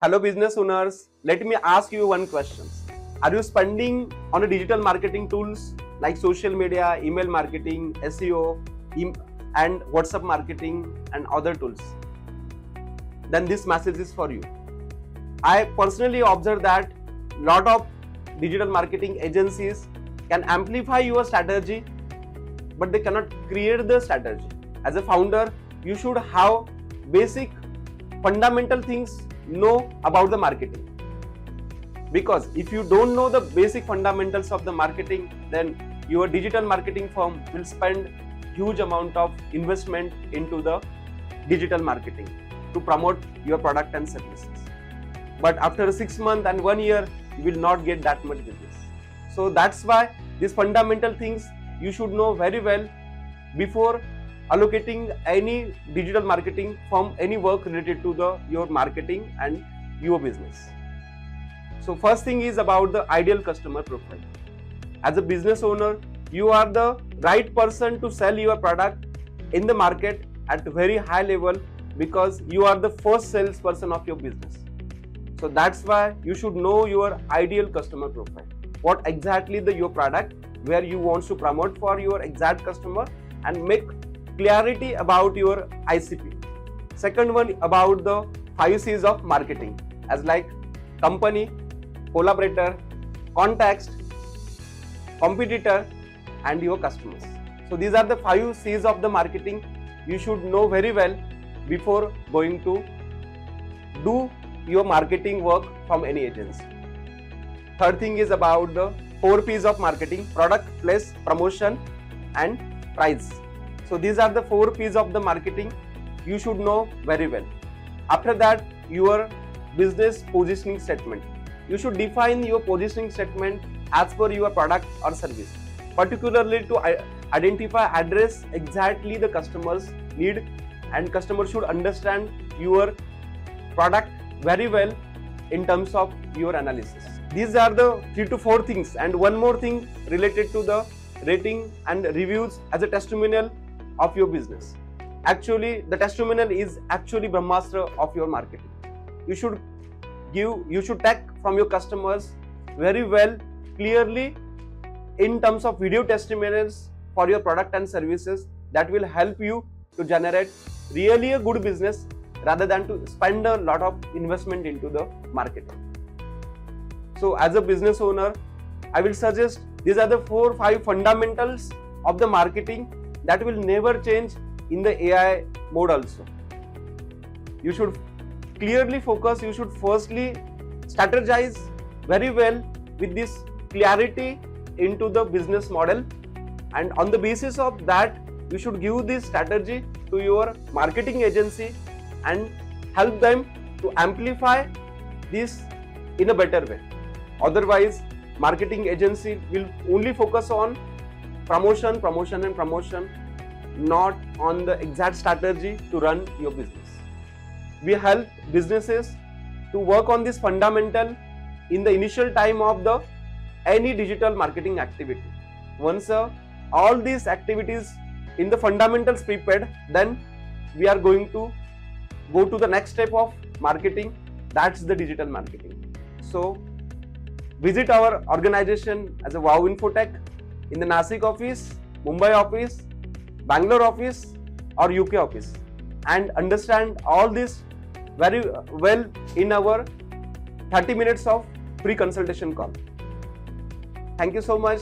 Hello business owners, let me ask you one question. Are you spending on a digital marketing tools like social media, email marketing, SEO, and WhatsApp marketing and other tools? Then this message is for you. I personally observe that lot of digital marketing agencies can amplify your strategy, but they cannot create the strategy. As a founder, you should have basic fundamental things know about the marketing, because if you don't know the basic fundamentals of the marketing, then your digital marketing firm will spend huge amount of investment into the digital marketing to promote your product and services, but after 6 months and 1 year you will not get that much business. So that's why these fundamental things you should know very well before allocating any digital marketing from any work related to your marketing and your business. So first thing is about the ideal customer profile. As a business owner, you are the right person to sell your product in the market at a very high level, because you are the first salesperson of your business. So that's why you should know your ideal customer profile. What exactly your product, where you want to promote for your exact customer, and make clarity about your ICP. Second one about the 5 C's of marketing, as like company, collaborator, context, competitor, and your customers. So these are the 5 C's of the marketing you should know very well before going to do your marketing work from any agency. Third thing is about the 4 P's of marketing: product, place, promotion, and price. So these are the 4 P's of the marketing you should know very well. After that, your business positioning statement. You should define your positioning statement as per your product or service, particularly to identify, address exactly the customer's need, and customer should understand your product very well in terms of your analysis. These are the 3 to 4 things, and one more thing related to the rating and reviews as a testimonial of your business. Actually, the testimonial is actually Brahmastra of your marketing. You should take from your customers very well, clearly in terms of video testimonials for your product and services that will help you to generate really a good business rather than to spend a lot of investment into the marketing. So as a business owner, I will suggest these are the 4-5 fundamentals of the marketing that will never change in the AI mode also. You should clearly focus, you should firstly strategize very well with this clarity into the business model, and on the basis of that you should give this strategy to your marketing agency and help them to amplify this in a better way. Otherwise, marketing agency will only focus on promotion, not on the exact strategy to run your business. We help businesses to work on this fundamental in the initial time of any digital marketing activity. Once all these activities in the fundamentals prepared, then we are going to go to the next step of marketing, that's the digital marketing. So visit our organization as a WOWinfotech in the Nashik office, Mumbai office, Bangalore office, or UK office, and understand all this very well in our 30 minutes of free consultation call. Thank you so much.